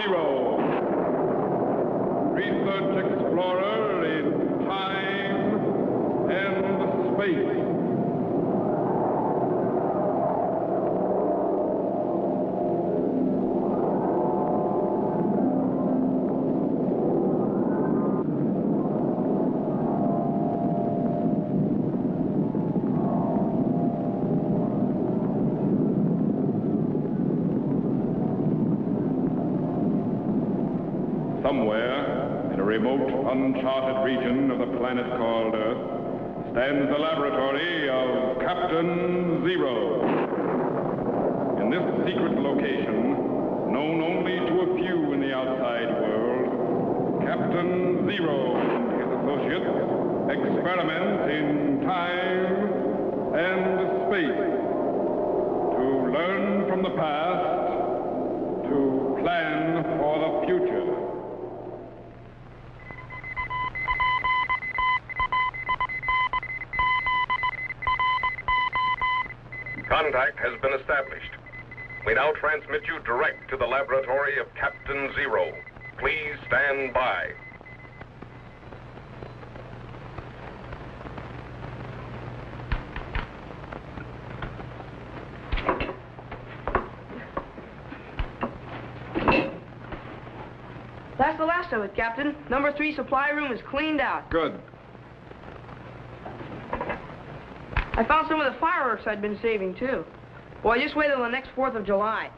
Zero, research explorer in time and space. Somewhere in a remote, uncharted region of the planet called Earth stands the laboratory of Captain Zero. In this secret location, known only to a few in the outside world, Captain Zero and his associates experiment in time and space to learn from the past, to plan for the future. Contact has been established. We now transmit you direct to the laboratory of Captain Zero. Please stand by. That's the last of it, Captain. Number 3 supply room is cleaned out. Good. I found some of the fireworks I'd been saving, too. Boy, just wait till the next 4th of July.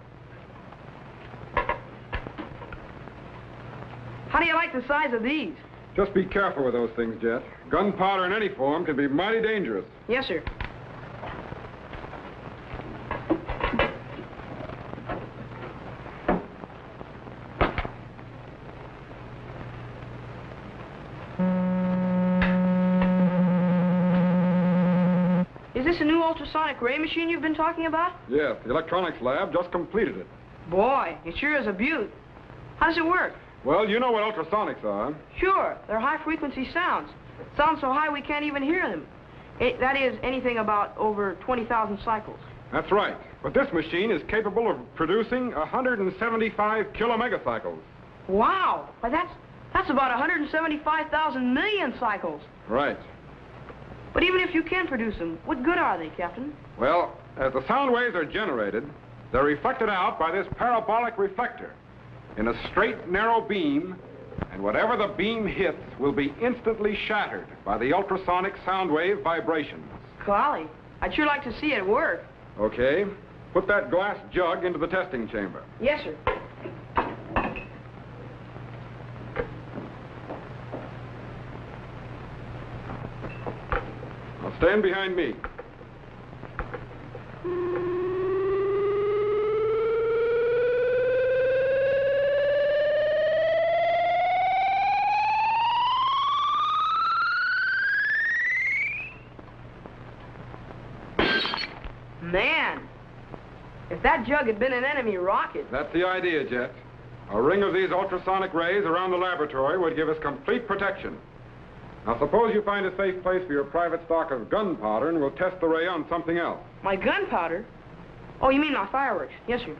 How do you like the size of these? Just be careful with those things, Jet. Gunpowder in any form can be mighty dangerous. Yes, sir. Is this a new ultrasonic ray machine you've been talking about? Yes, the electronics lab just completed it. Boy, it sure is a beaut. How does it work? Well, you know what ultrasonics are. Sure, they're high-frequency sounds. Sounds so high we can't even hear them. That is, anything about over 20,000 cycles. That's right. But this machine is capable of producing 175 kilomegacycles. Wow! Why, that's about 175,000 million cycles. Right. But even if you can produce them, what good are they, Captain? Well, as the sound waves are generated, they're reflected out by this parabolic reflector in a straight, narrow beam, and whatever the beam hits will be instantly shattered by the ultrasonic sound wave vibrations. Golly, I'd sure like to see it work. Okay. Put that glass jug into the testing chamber. Yes, sir. Now stand behind me. Man, if that jug had been an enemy rocket... That's the idea, Jet. A ring of these ultrasonic rays around the laboratory would give us complete protection. Now, suppose you find a safe place for your private stock of gunpowder, and we'll test the ray on something else. My gunpowder? Oh, you mean my fireworks? Yes, sir.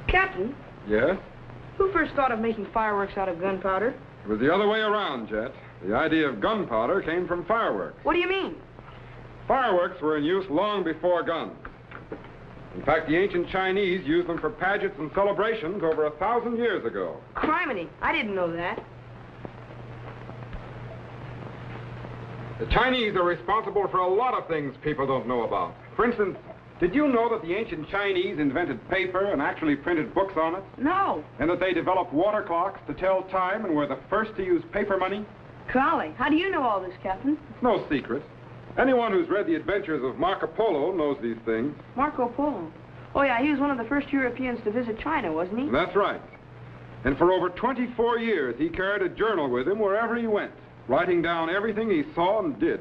Captain? Yes? Who first thought of making fireworks out of gunpowder? It was the other way around, Jet. The idea of gunpowder came from fireworks. What do you mean? Fireworks were in use long before guns. In fact, the ancient Chinese used them for pageants and celebrations over 1,000 years ago. Criminy, I didn't know that. The Chinese are responsible for a lot of things people don't know about. For instance, did you know that the ancient Chinese invented paper and actually printed books on it? No. And that they developed water clocks to tell time and were the first to use paper money? Golly, how do you know all this, Captain? It's no secret. Anyone who's read the adventures of Marco Polo knows these things. Marco Polo? Oh, yeah, he was one of the first Europeans to visit China, wasn't he? That's right. And for over 24 years, he carried a journal with him wherever he went, writing down everything he saw and did.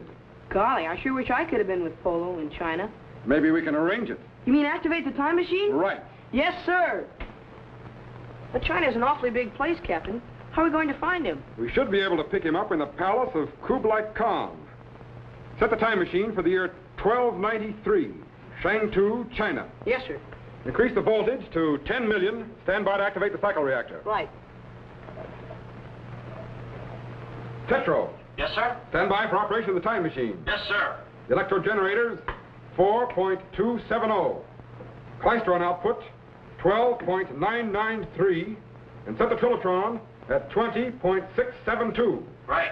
Golly, I sure wish I could have been with Polo in China. Maybe we can arrange it. You mean activate the time machine? Right. Yes, sir. But China's an awfully big place, Captain. How are we going to find him? We should be able to pick him up in the palace of Kublai Khan. Set the time machine for the year 1293, Shangtu, China. Yes, sir. Increase the voltage to 10 million. Stand by to activate the cycle reactor. Right. Tetro, Yes, sir. stand by for operation of the time machine. Yes, sir. The electro generators, 4.270. Klystron output, 12.993. And set the trilotron at 20.672. Right.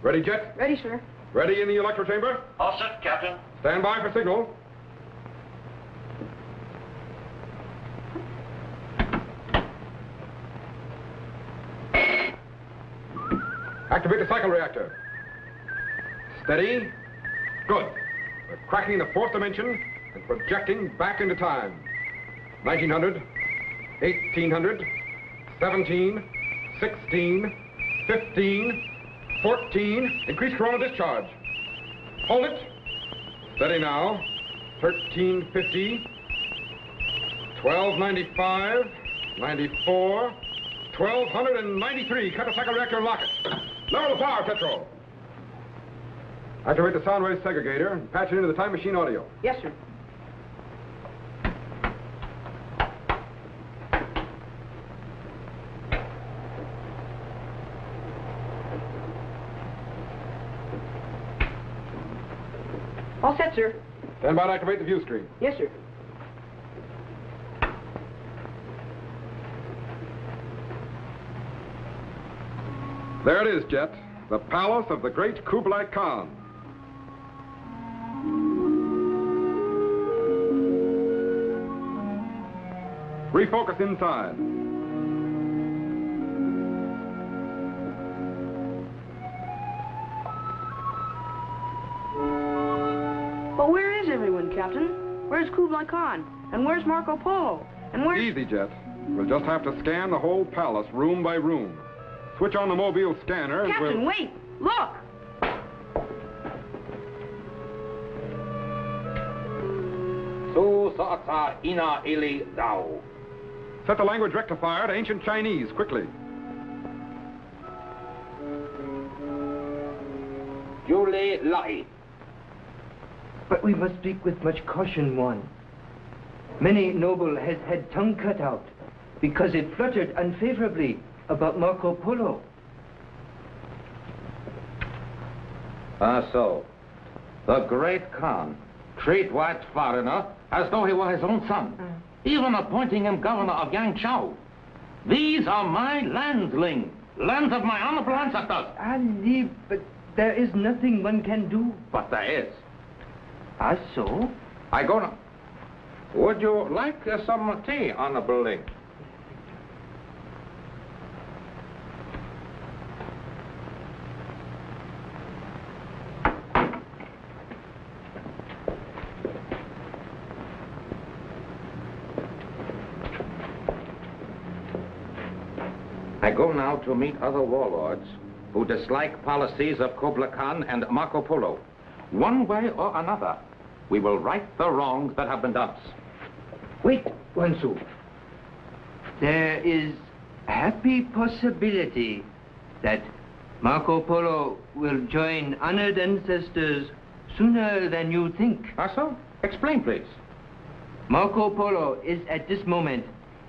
Ready, Jet? Ready, sir. Ready in the electro chamber? All set, Captain. Stand by for signal. Activate the cycle reactor. Steady. Good. We're cracking the fourth dimension and projecting back into time. 1900, 1800, 17, 16, 15, 14. Increase coronal discharge. Hold it. Steady now. 1350, 1295, 94, 1293. Cut the cycle reactor and lock it. Lower the power, Tetro. Activate the sound wave segregator and patch it into the time machine audio. Yes, sir. All set, sir. Stand by to activate the view screen. Yes, sir. There it is, Jet. The palace of the great Kublai Khan. Refocus inside. But where is everyone, Captain? Where's Kublai Khan? And where's Marco Polo? And where's... Easy, Jet. We'll just have to scan the whole palace, room by room. Switch on the mobile scanner and Captain, we'll... wait! Look! Set the language rectifier to ancient Chinese, quickly. But we must speak with much caution, one. Many noble has had tongue cut out because it fluttered unfavorably about Marco Polo. So. The great Khan treat white foreigner as though he were his own son, even appointing him governor of Yangzhou. These are my landlings, lands of my honorable ancestors. Ali, but there is nothing one can do. But there is. So? I go now. Would you like some tea, honorable link? I go now to meet other warlords who dislike policies of Kublai Khan and Marco Polo. One way or another, we will right the wrongs that have been done. Wait, Wansu. There is a happy possibility that Marco Polo will join honored ancestors sooner than you think. So? Explain, please. Marco Polo is at this moment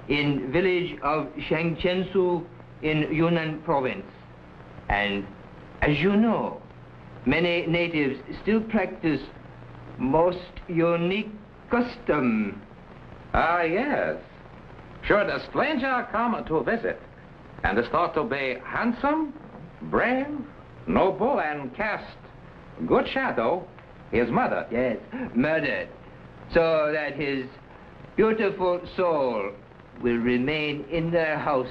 in village of Shangchensu in Yunnan province. And as you know, many natives still practice most unique custom. Yes. Should a stranger come to visit and is thought to be handsome, brave, noble, and cast good shadow, he is murdered. Yes, murdered. So that his beautiful soul will remain in their house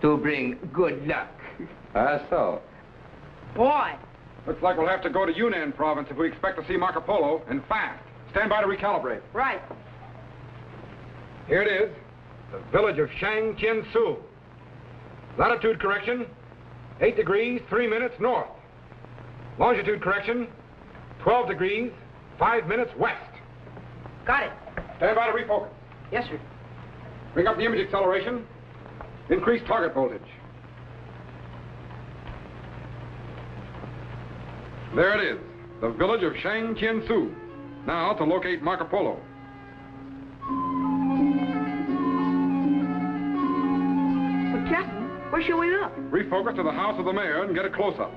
to bring good luck. So. Boy! Looks like we'll have to go to Yunnan province if we expect to see Marco Polo, and fast. Stand by to recalibrate. Right. Here it is, the village of Shangchensu. Latitude correction, 8 degrees, 3 minutes north. Longitude correction, 12 degrees, 5 minutes west. Got it. Stand by to refocus. Yes, sir. Bring up the image acceleration. Increase target voltage. There it is, the village of Shangchensu. Now to locate Marco Polo. But, Captain, where shall we look? Refocus to the house of the mayor and get a close-up.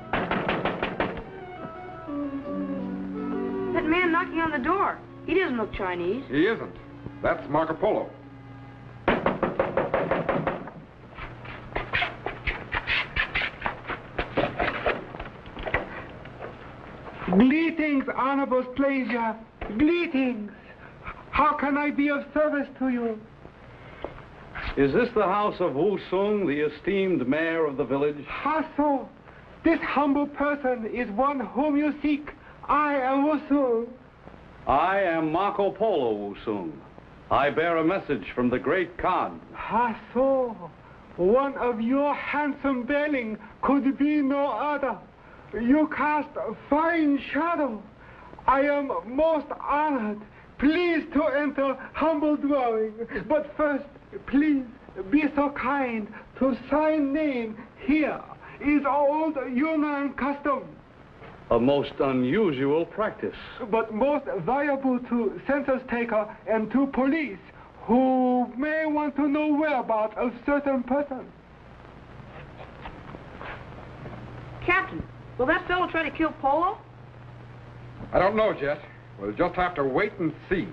That man knocking on the door. He doesn't look Chinese. He isn't. That's Marco Polo. Greetings, honorable stranger. Greetings. How can I be of service to you? Is this the house of Wu Sung, the esteemed mayor of the village? How so? This humble person is one whom you seek. I am Wu Sung. I am Marco Polo Wu Sung. I bear a message from the great Khan. How so? One of your handsome bearing could be no other. You cast a fine shadow. I am most honored. Please to enter humble dwelling. But first, please be so kind to sign name here. Is old Yunnan custom. A most unusual practice. But most valuable to census taker and to police who may want to know whereabouts of certain person. Captain, will that fellow try to kill Polo? I don't know, Jet. We'll just have to wait and see.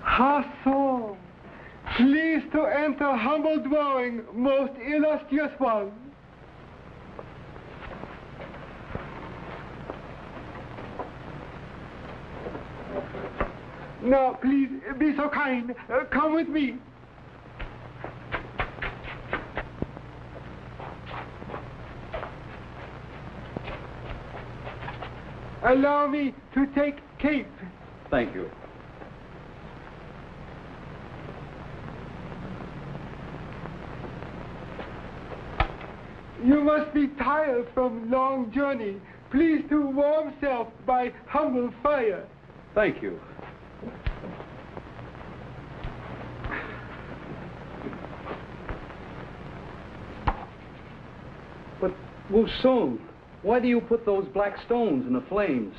How so? Please to enter humble dwelling, most illustrious one. Now, please be so kind. Come with me. Allow me to take cape. Thank you. You must be tired from long journey. Please to warm self by humble fire. Thank you. But, Wu Sung, why do you put those black stones in the flames?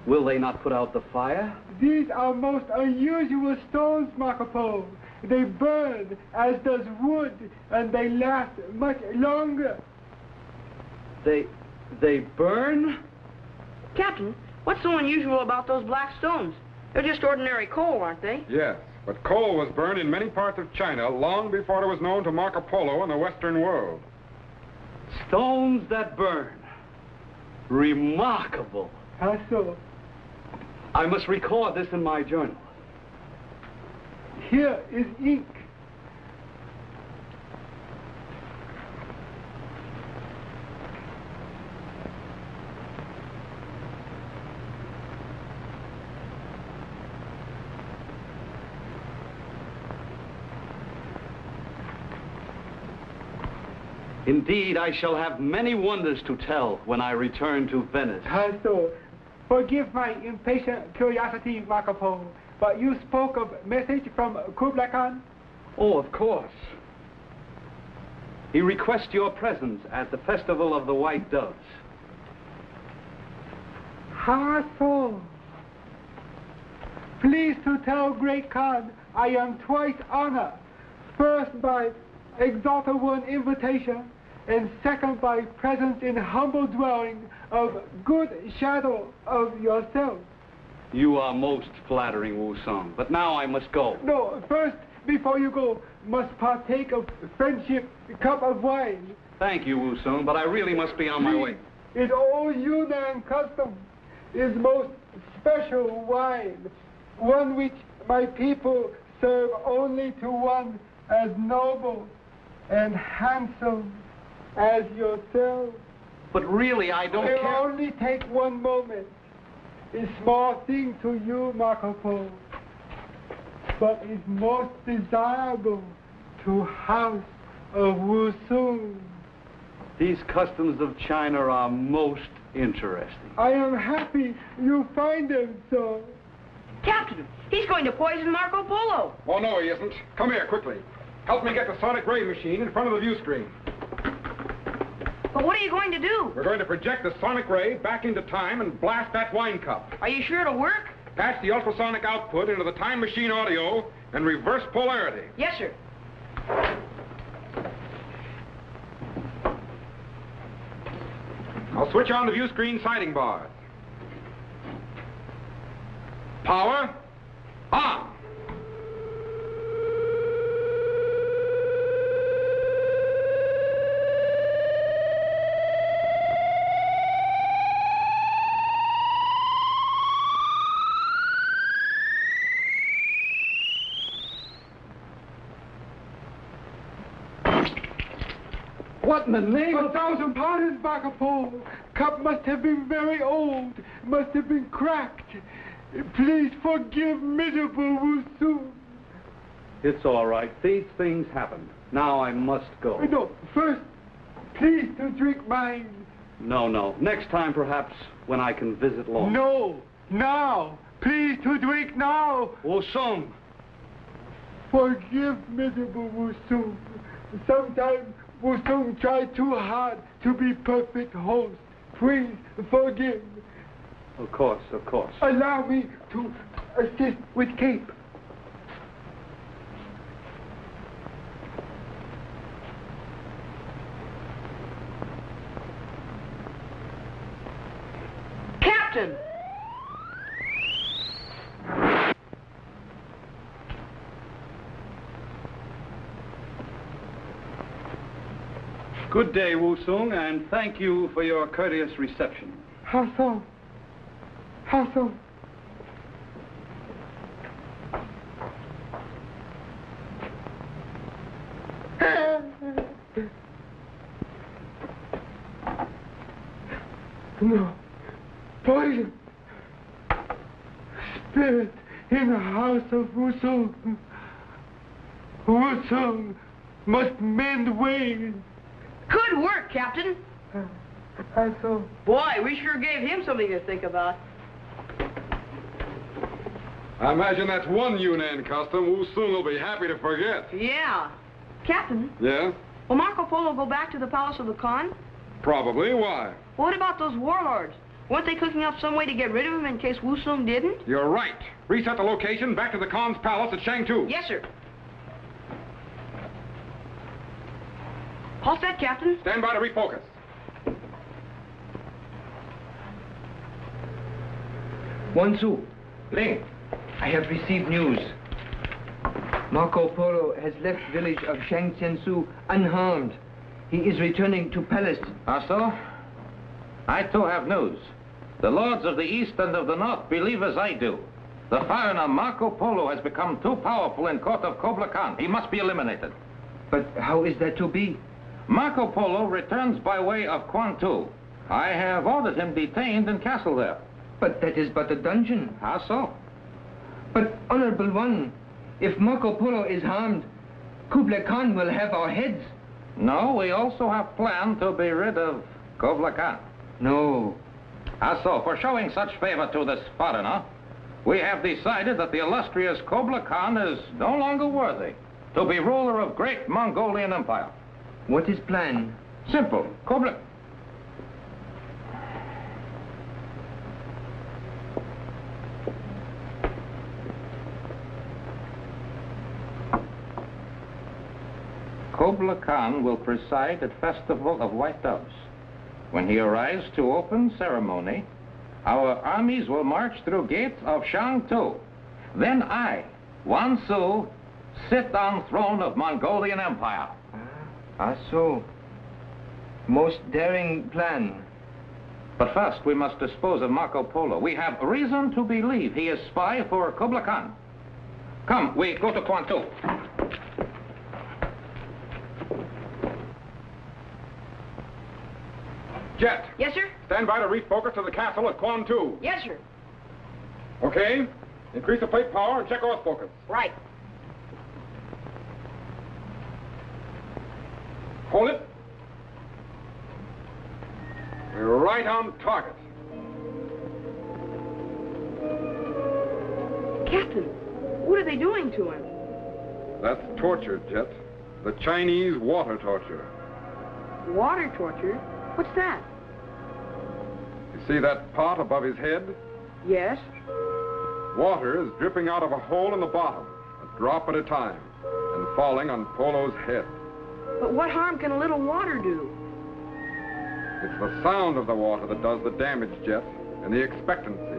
Will they not put out the fire? These are most unusual stones, Marco Polo. They burn as does wood, and they last much longer. They burn? Captain, what's so unusual about those black stones? They're just ordinary coal, aren't they? Yes, but coal was burned in many parts of China long before it was known to Marco Polo in the Western world. Stones that burn. Remarkable. How so? I must record this in my journal. Here is ink. Indeed, I shall have many wonders to tell when I return to Venice. How so? Forgive my impatient curiosity, Marco Polo, but you spoke of message from Kublai Khan? Oh, of course. He requests your presence at the Festival of the White Doves. How so? Please to tell Great Khan I am twice honored. First by exalted one invitation, and second by presence in humble dwelling of good shadow of yourself. You are most flattering, Wu Sung, but now I must go. No, first, before you go, must partake of friendship cup of wine. Thank you, Wu Sung, but I really must be on my way. In old Yunnan custom is most special wine, one which my people serve only to one as noble and handsome as yourself. But really, I don't It will care. only take one moment. A small thing to you, Marco Polo, but is most desirable to House of Wu Sung. These customs of China are most interesting. I am happy you find them so. Captain, he's going to poison Marco Polo. Oh, no, he isn't. Come here, quickly. Help me get the sonic ray machine in front of the view screen. But what are you going to do? We're going to project the sonic ray back into time and blast that wine cup. Are you sure it'll work? Patch the ultrasonic output into the time machine audio and reverse polarity. Yes, sir. I'll switch on the view screen sighting bars. Power on. What in the name of... 1,000 pardons, Marco Polo. Cup must have been very old. Must have been cracked. Please forgive miserable Wusu. It's all right. These things happen. Now I must go. No, first, please to drink mine. No. Next time, perhaps, when I can visit Long. No, now. Please to drink now. Wusung. Forgive miserable Wusung. Sometimes Wusung tried too hard to be perfect host. Please forgive. Of course. Allow me to assist with cape. Captain! Good day, Wusung, and thank you for your courteous reception. How so? How so? No. Poison. Spirit in the house of Wusung. Wusung must mend ways. Good work, Captain. How so? Boy, we sure gave him something to think about. I imagine that's one Yunnan custom Wusung will be happy to forget. Yeah. Captain, Yeah? will Marco Polo go back to the Palace of the Khan? Probably. Why? What about those warlords? Weren't they cooking up some way to get rid of him in case Wusung didn't? You're right. Reset the location back to the Khan's palace at Shangtu. Yes, sir. All set, Captain. Stand by to refocus. Wansu, Ling, I have received news. Marco Polo has left village of Shangtiansu unharmed. He is returning to palace. Ah, so? I too have news. The lords of the east and of the north believe as I do. The foreigner Marco Polo has become too powerful in court of Kublai Khan. He must be eliminated. But how is that to be? Marco Polo returns by way of Kwantu. I have ordered him detained in castle there. But that is but a dungeon. How so? But, Honorable One, if Marco Polo is harmed, Kublai Khan will have our heads. No, we also have planned to be rid of Kublai Khan. No. How so? For showing such favor to this foreigner, we have decided that the illustrious Kublai Khan is no longer worthy to be ruler of great Mongolian Empire. What is plan? Simple. Kublai... Kublai Khan will preside at Festival of White Doves. When he arrives to open ceremony, our armies will march through gates of Shangtu. Then I, Wansu, sit on throne of Mongolian Empire. Ah, so. Most daring plan. But first, we must dispose of Marco Polo. We have reason to believe he is spy for Kublai Khan. Come, we go to Kwantu. Jet. Yes, sir? Stand by to refocus to the castle at Kwantu. Yes, sir. Okay? Increase the plate power and check off focus. Right. Hold it. We're right on target. Captain, what are they doing to him? That's torture, Jet. the Chinese water torture. Water torture? What's that? You see that pot above his head? Yes. Water is dripping out of a hole in the bottom, a drop at a time, and falling on Polo's head. But what harm can a little water do? It's the sound of the water that does the damage, Jet, and the expectancy.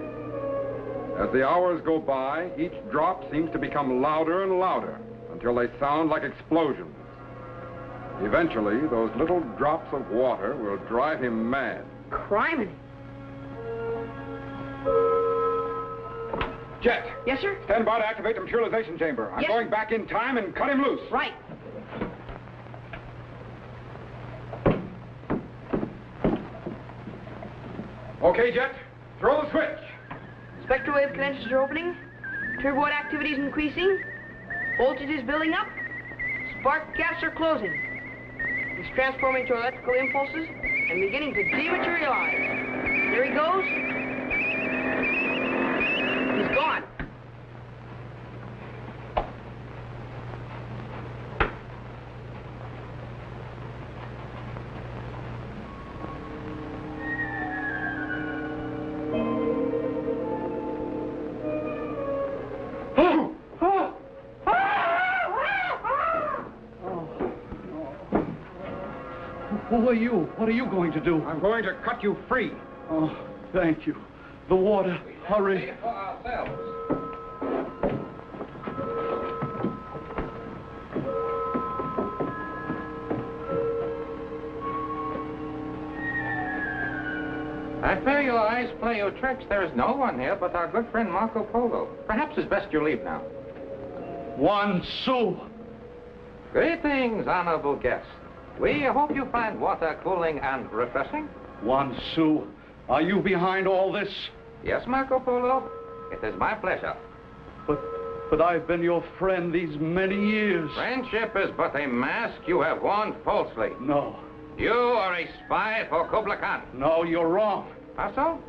As the hours go by, each drop seems to become louder and louder until they sound like explosions. Eventually, those little drops of water will drive him mad. Criminy. Jet! Yes, sir? Stand by to activate the materialization chamber. I'm Yes. going back in time and cut him loose. Right. Okay, Jet. Throw the switch. Spectral wave condensers are opening. Turboid activity is increasing. Voltage is building up. Spark gaps are closing. He's transforming to electrical impulses and beginning to dematerialize. There he goes. He's gone. Who are you? What are you going to do? I'm going to cut you free. Oh, thank you. The water. Hurry. For ourselves. I fear your eyes play you tricks. There is no one here but our good friend Marco Polo. Perhaps it's best you leave now. 1 sou. Greetings, honorable guest. We hope you find water cooling and refreshing. 1 sou. Are you behind all this? Yes, Marco Polo. It is my pleasure. But I've been your friend these many years. Friendship is but a mask you have worn falsely. No. You are a spy for Kublai Khan. No, you're wrong. How so?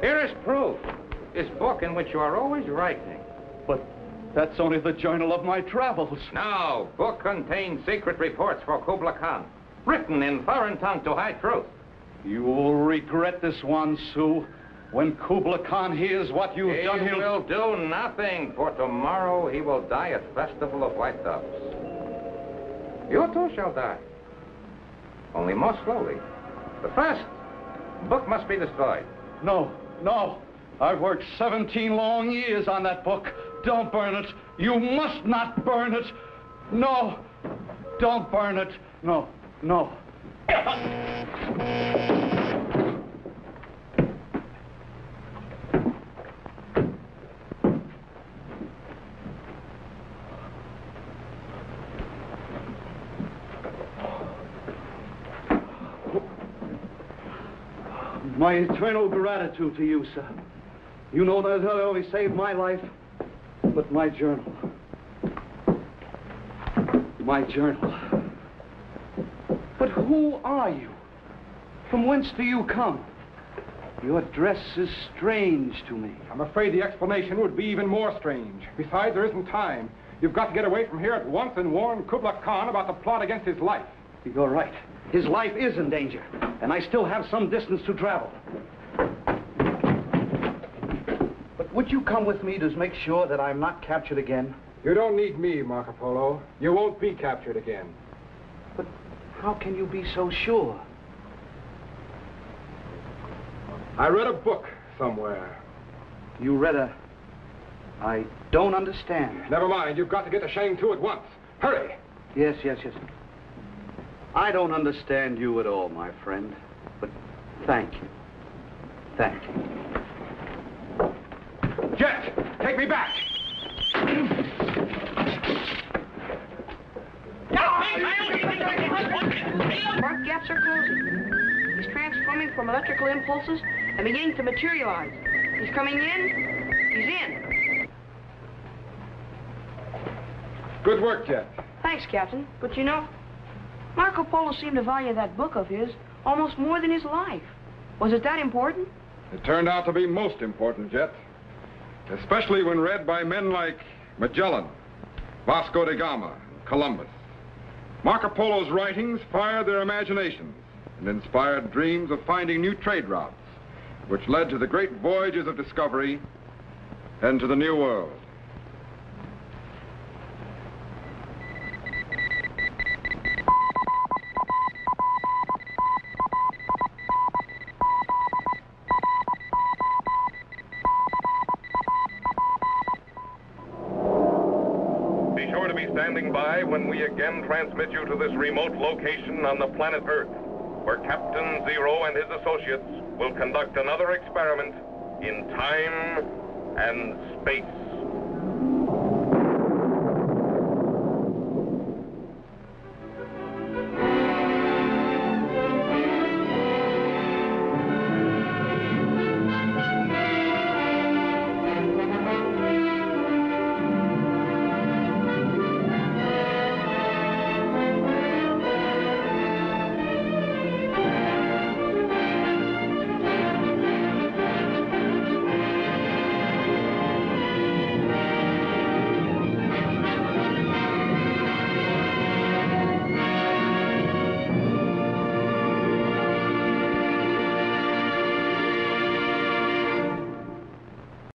Here is proof. This book in which you are always writing. But that's only the journal of my travels. No, book contains secret reports for Kublai Khan, written in foreign tongue to hide truth. You will regret this, 1 sou. When Kublai Khan hears what you've done, He will do nothing, for tomorrow he will die at Festival of White Doves. You too shall die. Only more slowly. But first, the book must be destroyed. No, no. I've worked 17 long years on that book. Don't burn it. You must not burn it. No, don't burn it. No, no. My eternal gratitude to you, sir. You know that not only saved my life, but my journal. My journal. But who are you? From whence do you come? Your dress is strange to me. I'm afraid the explanation would be even more strange. Besides, there isn't time. You've got to get away from here at once and warn Kublai Khan about the plot against his life. You're right. His life is in danger, and I still have some distance to travel. But would you come with me to make sure that I'm not captured again? You don't need me, Marco Polo. You won't be captured again. But how can you be so sure? I read a book somewhere. You read a... I don't understand. Never mind. You've got to get to Shangtu at once. Hurry! Yes. I don't understand you at all, my friend. But thank you. Thank you. Jet, take me back! Spark gaps are closing. He's transforming from electrical impulses and beginning to materialize. He's coming in. He's in. Good work, Jet. Thanks, Captain. But you know, Marco Polo seemed to value that book of his almost more than his life. Was it that important? It turned out to be most important, Jet. Especially when read by men like Magellan, Vasco da Gama, and Columbus. Marco Polo's writings fired their imaginations and inspired dreams of finding new trade routes, which led to the great voyages of discovery and to the New World. Be sure to be standing by when we again transmit you to this remote location on the planet Earth, where Captain Zero and his associates will conduct another experiment in time and space.